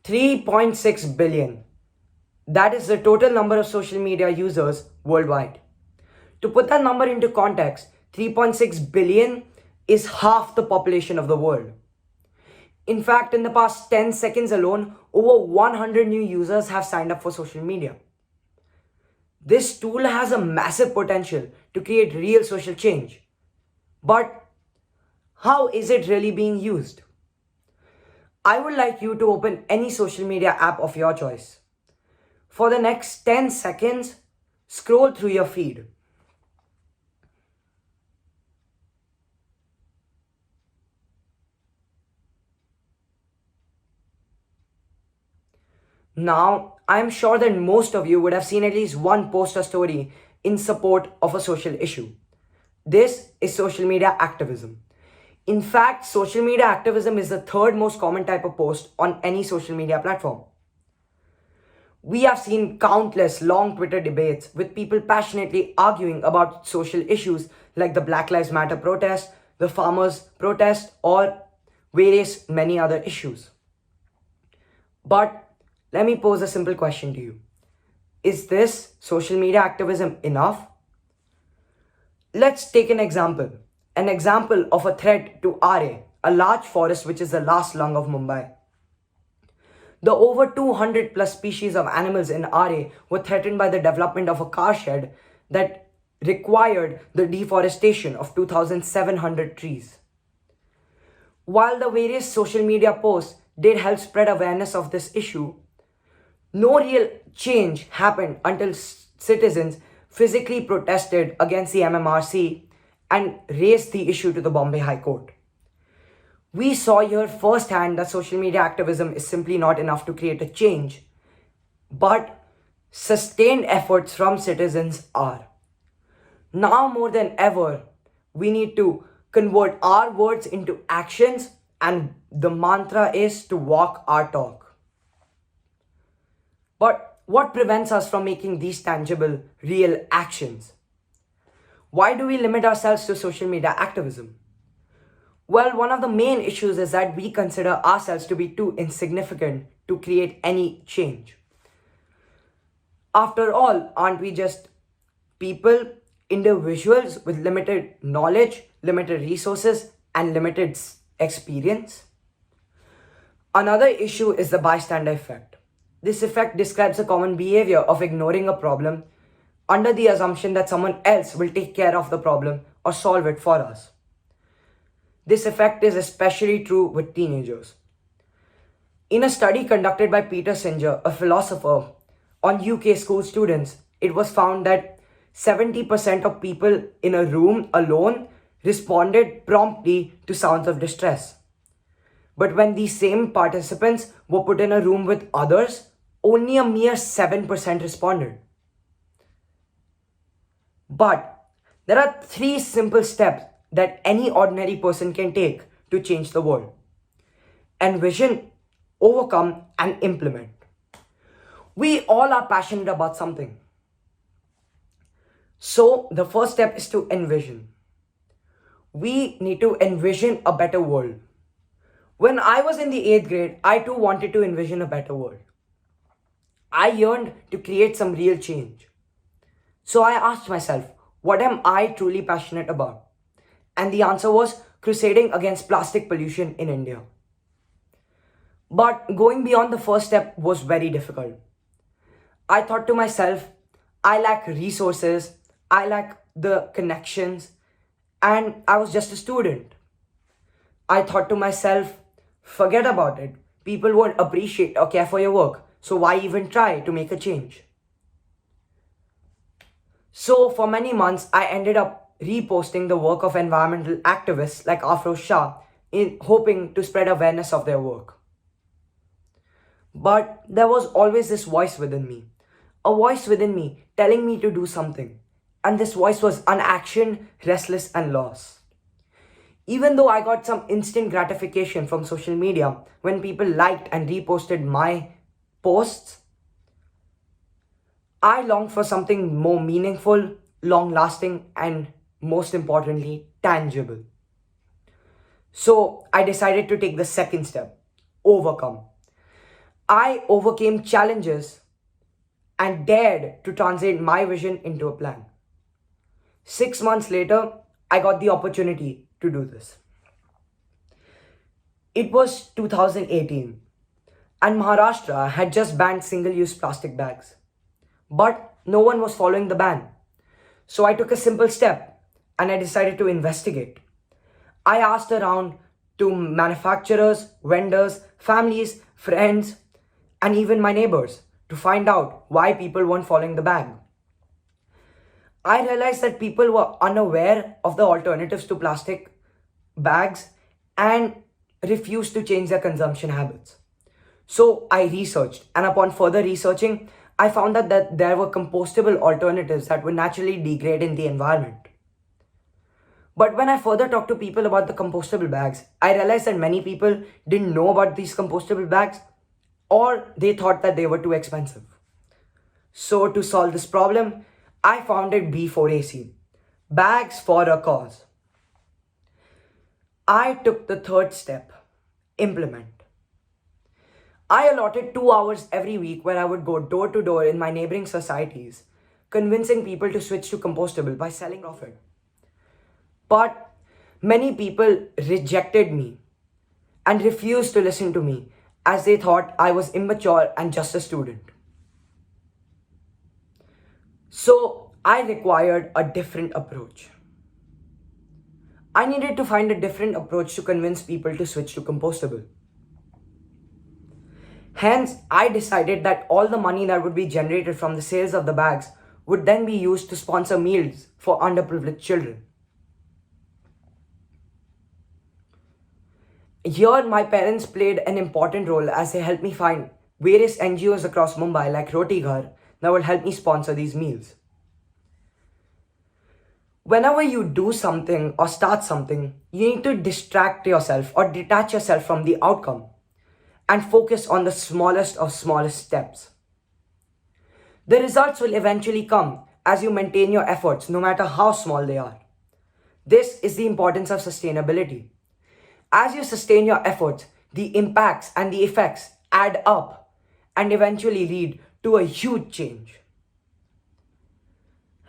3.6 billion. That is the total number of social media users worldwide. To put that number into context, 3.6 billion is half the population of the world. In fact, in the past 10 seconds alone, over 100 new users have signed up for social media. This tool has a massive potential to create real social change. But how is it really being used? I would like you to open any social media app of your choice. For the next 10 seconds, scroll through your feed. Now, I'm sure that most of you would have seen at least one post or story in support of a social issue. This is social media activism. In fact, social media activism is the third most common type of post on any social media platform. We have seen countless long Twitter debates with people passionately arguing about social issues like the Black Lives Matter protest, the farmers' protest, or various many other issues. But let me pose a simple question to you. Is this social media activism enough? Let's take an example of a threat to RA, a large forest which is the last lung of Mumbai. The over 200 plus species of animals in RA were threatened by the development of a car shed that required the deforestation of 2,700 trees. While the various social media posts did help spread awareness of this issue, no real change happened until citizens physically protested against the MMRC and raised the issue to the Bombay High Court. We saw here firsthand that social media activism is simply not enough to create a change, but sustained efforts from citizens are. Now more than ever, we need to convert our words into actions, and the mantra is to walk our talk. But what prevents us from making these tangible, real actions? Why do we limit ourselves to social media activism? Well, one of the main issues is that we consider ourselves to be too insignificant to create any change. After all, aren't we just people, individuals with limited knowledge, limited resources, and limited experience? Another issue is the bystander effect. This effect describes a common behavior of ignoring a problem under the assumption that someone else will take care of the problem or solve it for us. This effect is especially true with teenagers. In a study conducted by Peter Singer, a philosopher, on UK school students, it was found that 70% of people in a room alone responded promptly to sounds of distress. But when these same participants were put in a room with others, only a mere 7% responded. But there are 3 simple steps that any ordinary person can take to change the world: envision, overcome, and implement. We all are passionate about something. So the first step is to envision. We need to envision a better world. When I was in the 8th grade, I too wanted to envision a better world. I yearned to create some real change. So I asked myself, what am I truly passionate about? And the answer was crusading against plastic pollution in India. But going beyond the first step was very difficult. I thought to myself, I lack resources, I lack the connections, and I was just a student. I thought to myself, forget about it. People won't appreciate or care for your work, so why even try to make a change? So for many months, I ended up reposting the work of environmental activists like Afroz Shah in hoping to spread awareness of their work. But there was always this voice within me, a voice within me telling me to do something. And this voice was unactioned, restless, and lost. Even though I got some instant gratification from social media when people liked and reposted my posts, I longed for something more meaningful, long-lasting, and most importantly, tangible. So I decided to take the second step, overcome. I overcame challenges and dared to translate my vision into a plan. 6 months later, I got the opportunity to do this. It was 2018, and Maharashtra had just banned single use plastic bags. But no one was following the ban. So I took a simple step and I decided to investigate. I asked around to manufacturers, vendors, families, friends, and even my neighbors to find out why people weren't following the ban. I realized that people were unaware of the alternatives to plastic bags and refused to change their consumption habits. So I researched, and upon further researching, I found that there were compostable alternatives that would naturally degrade in the environment. But when I further talked to people about the compostable bags, I realized that many people didn't know about these compostable bags or they thought that they were too expensive. So to solve this problem, I founded B4AC, Bags for a Cause. I took the third step, implement. I allotted 2 hours every week where I would go door to door in my neighboring societies, convincing people to switch to compostable by selling profit. But many people rejected me and refused to listen to me as they thought I was immature and just a student. So I required a different approach. I needed to find a different approach to convince people to switch to compostable. Hence, I decided that all the money that would be generated from the sales of the bags would then be used to sponsor meals for underprivileged children. Here, my parents played an important role as they helped me find various NGOs across Mumbai like Roti Ghar that would help me sponsor these meals. Whenever you do something or start something, you need to distract yourself or detach yourself from the outcome and focus on the smallest of smallest steps. The results will eventually come as you maintain your efforts no matter how small they are. This is the importance of sustainability. As you sustain your efforts, the impacts and the effects add up and eventually lead to a huge change.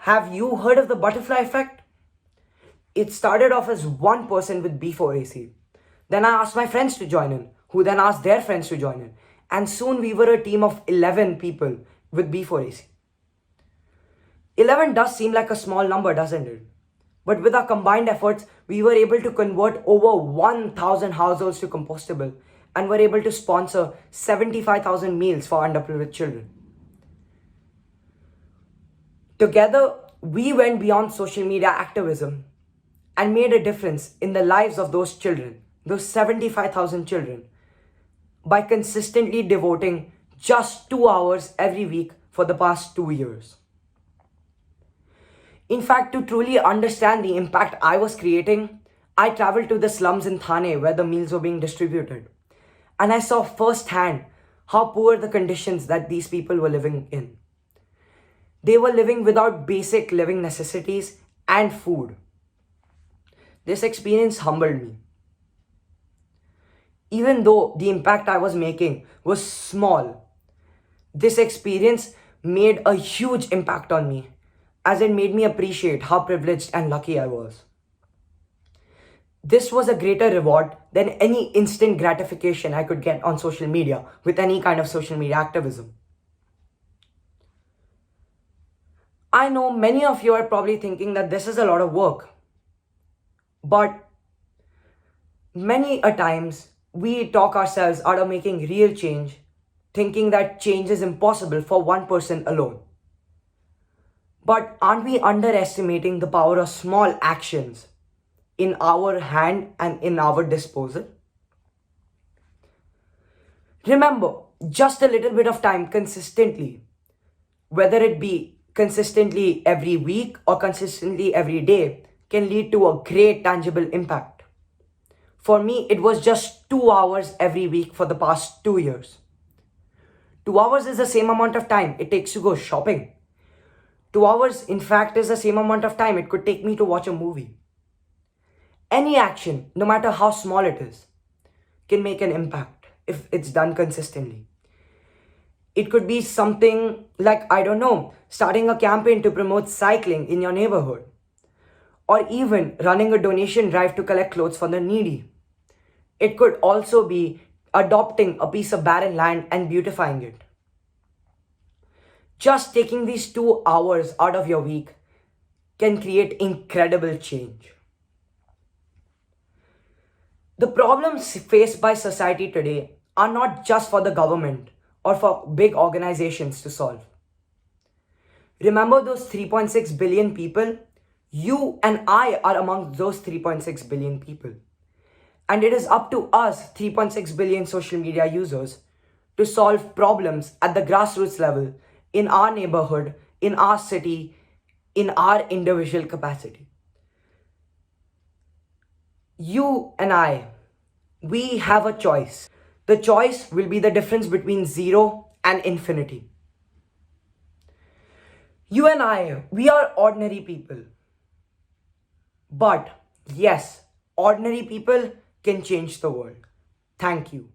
Have you heard of the butterfly effect? It started off as one person with B4AC. Then I asked my friends to join in, who then asked their friends to join in. And soon we were a team of 11 people with B4AC. 11 does seem like a small number, doesn't it? But with our combined efforts, we were able to convert over 1,000 households to compostable and were able to sponsor 75,000 meals for underprivileged children. Together, we went beyond social media activism and made a difference in the lives of those children, those 75,000 children, by consistently devoting just 2 hours every week for the past 2 years. In fact, to truly understand the impact I was creating, I traveled to the slums in Thane where the meals were being distributed. And I saw firsthand how poor the conditions that these people were living in. They were living without basic living necessities and food. This experience humbled me. Even though the impact I was making was small, this experience made a huge impact on me, as it made me appreciate how privileged and lucky I was. This was a greater reward than any instant gratification I could get on social media with any kind of social media activism. I know many of you are probably thinking that this is a lot of work, but many a times we talk ourselves out of making real change, thinking that change is impossible for one person alone. But aren't we underestimating the power of small actions in our hand and in our disposal? Remember, just a little bit of time consistently, whether it be consistently every week or consistently every day, can lead to a great tangible impact. For me, it was just 2 hours every week for the past 2 years. 2 hours is the same amount of time it takes to go shopping. 2 hours, in fact, is the same amount of time it could take me to watch a movie. Any action, no matter how small it is, can make an impact if it's done consistently. It could be something like, I don't know, starting a campaign to promote cycling in your neighborhood, or even running a donation drive to collect clothes for the needy. It could also be adopting a piece of barren land and beautifying it. Just taking these 2 hours out of your week can create incredible change. The problems faced by society today are not just for the government or for big organizations to solve. Remember those 3.6 billion people? You and I are among those 3.6 billion people. And it is up to us, 3.6 billion social media users, to solve problems at the grassroots level, in our neighborhood, in our city, in our individual capacity. You and I, we have a choice. The choice will be the difference between zero and infinity. You and I, we are ordinary people. But yes, ordinary people can change the world. Thank you.